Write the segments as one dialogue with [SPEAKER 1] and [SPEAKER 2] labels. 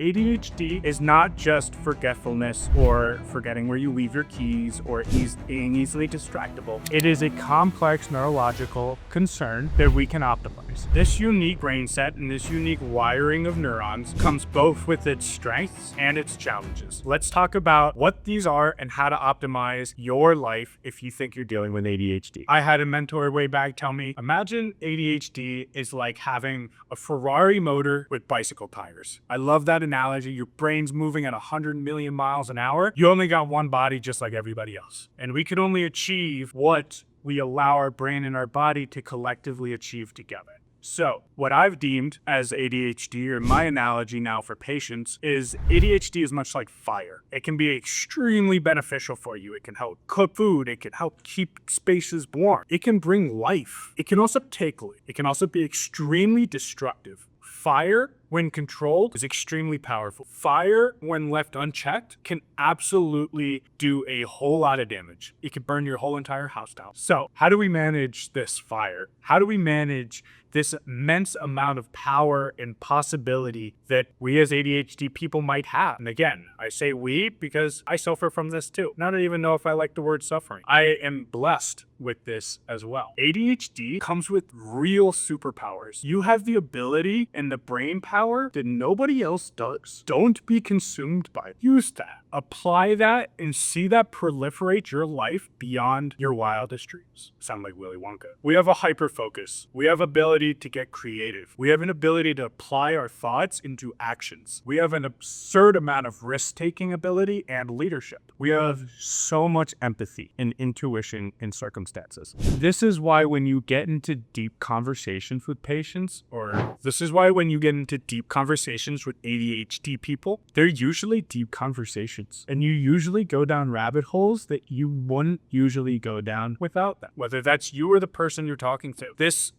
[SPEAKER 1] ADHD is not just forgetfulness or forgetting where you leave your keys or being easily distractible. It is a complex neurological concern that we can optimize. This unique brain set and this unique wiring of neurons comes both with its strengths and its challenges. Let's talk about what these are and how to optimize your life if you think you're dealing with ADHD. I had a mentor way back tell me, imagine ADHD is like having a Ferrari motor with bicycle tires. I love that analogy. Your brain's moving at 100 million miles an hour. You only got one body just like everybody else. And we could only achieve what we allow our brain and our body to collectively achieve together. So what I've deemed as ADHD, or my analogy now for patients, is ADHD is much like fire. It can be extremely beneficial for you. It can help cook food. It can help keep spaces warm. It can bring life. It can also take life. It can also be extremely destructive. Fire, when controlled, is extremely powerful. Fire, when left unchecked, can absolutely do a whole lot of damage. It can burn your whole entire house down. So how do we manage this fire? How do we manage this immense amount of power and possibility that we as ADHD people might have? And again, I say we because I suffer from this too. I don't even know if I like the word suffering. I am blessed with this as well. ADHD comes with real superpowers. You have the ability and the brain power that nobody else does. Don't be consumed by it. Use that. Apply that and see that proliferate your life beyond your wildest dreams. Sound like Willy Wonka. We have a hyper focus. We have ability to get creative. We have an ability to apply our thoughts into actions. We have an absurd amount of risk-taking ability and leadership. We have so much empathy and intuition in circumstances. This is why when you get into deep conversations with patients, or this is why when you get into deep conversations with ADHD people, they're usually deep conversations. And you usually go down rabbit holes that you wouldn't usually go down without them. Whether that's you or the person you're talking to.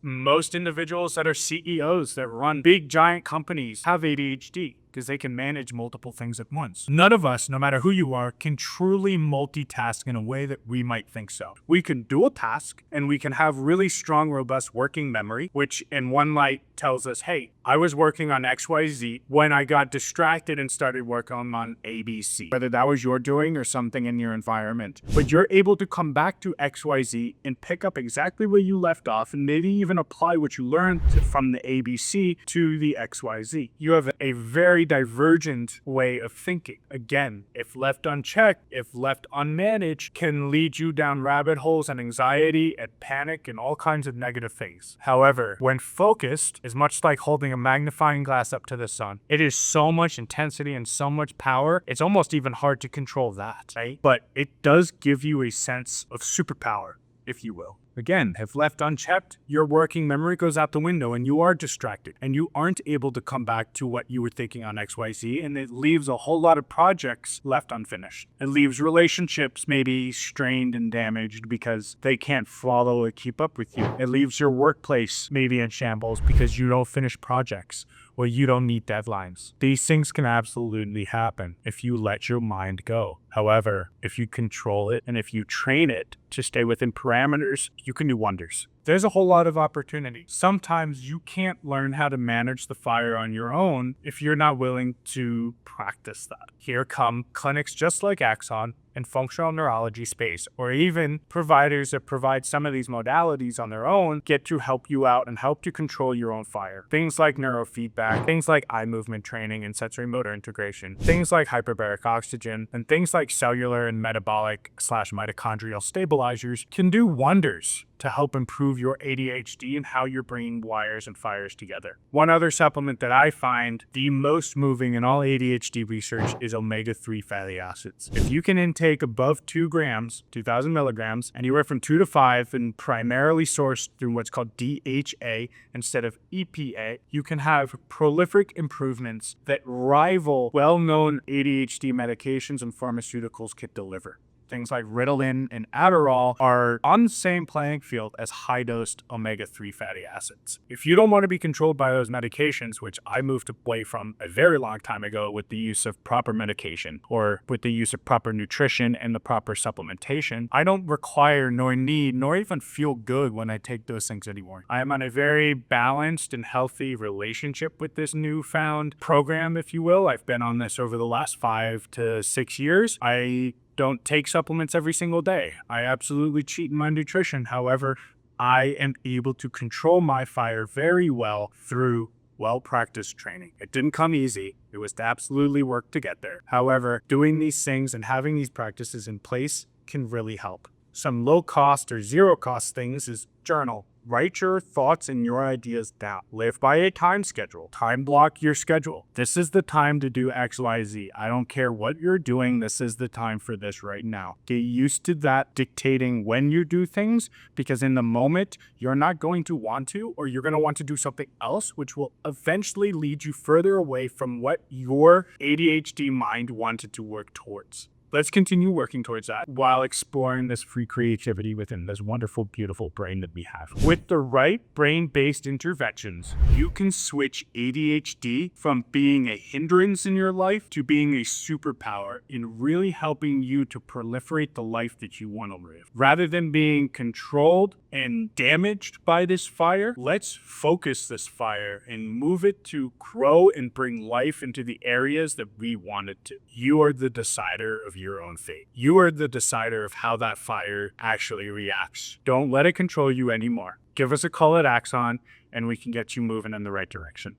[SPEAKER 1] Most individuals that are CEOs that run big giant companies have ADHD. Because they can manage multiple things at once. None of us, no matter who you are, can truly multitask in a way that we might think so. We can do a task and we can have really strong, robust working memory, which in one light tells us, hey, I was working on XYZ when I got distracted and started working on ABC. Whether that was your doing or something in your environment. But you're able to come back to XYZ and pick up exactly where you left off and maybe even apply what you learned from the ABC to the XYZ. You have a very divergent way of thinking. Again, if left unchecked, if left unmanaged, can lead you down rabbit holes and anxiety and panic and all kinds of negative things. However, when focused, is much like holding a magnifying glass up to the sun. It is so much intensity and so much power, it's almost even hard to control that, right? But it does give you a sense of superpower, if you will. Again, if left unchecked, your working memory goes out the window and you are distracted and you aren't able to come back to what you were thinking on XYZ, and it leaves a whole lot of projects left unfinished. It leaves relationships maybe strained and damaged because they can't follow or keep up with you. It leaves your workplace maybe in shambles because you don't finish projects or you don't meet deadlines. These things can absolutely happen if you let your mind go. However, if you control it and if you train it to stay within parameters, you can do wonders. There's a whole lot of opportunity. Sometimes you can't learn how to manage the fire on your own if you're not willing to practice that. Here come clinics just like Axon in functional neurology space, or even providers that provide some of these modalities on their own get to help you out and help you control your own fire. Things like neurofeedback, things like eye movement training and sensory motor integration, things like hyperbaric oxygen, and things like cellular and metabolic/mitochondrial stabilizers can do wonders to help improve your ADHD and how your brain wires and fires together. One other supplement that I find the most moving in all ADHD research is omega-3 fatty acids. If you can intake above 2 grams, 2,000 milligrams, anywhere from 2 to 5, and primarily sourced through what's called DHA instead of EPA, you can have prolific improvements that rival well-known ADHD medications and pharmaceuticals can deliver. things like Ritalin and Adderall are on the same playing field as high-dosed omega-3 fatty acids. If you don't want to be controlled by those medications, which I moved away from a very long time ago with the use of proper medication or with the use of proper nutrition and the proper supplementation, I don't require nor need nor even feel good when I take those things anymore. I am on a very balanced and healthy relationship with this newfound program, if you will. I've been on this over the last 5 to 6 years. I don't take supplements every single day. I absolutely cheat in my nutrition. However, I am able to control my fire very well through well-practiced training. It didn't come easy. It was absolutely work to get there. However, doing these things and having these practices in place can really help. Some low-cost or zero-cost things is journal. Write your thoughts and your ideas down. Live by a time schedule. Time block your schedule. This is the time to do X, Y, Z. I don't care what you're doing. This is the time for this right now. Get used to that dictating when you do things, because in the moment, you're not going to want to, or you're going to want to do something else, which will eventually lead you further away from what your ADHD mind wanted to work towards. Let's continue working towards that while exploring this free creativity within this wonderful, beautiful brain that we have. With the right brain-based interventions, you can switch ADHD from being a hindrance in your life to being a superpower in really helping you to proliferate the life that you want to live. Rather than being controlled and damaged by this fire, let's focus this fire and move it to grow and bring life into the areas that we want it to. You are the decider of your own fate. You are the decider of how that fire actually reacts. Don't let it control you anymore. Give us a call at Axon and we can get you moving in the right direction.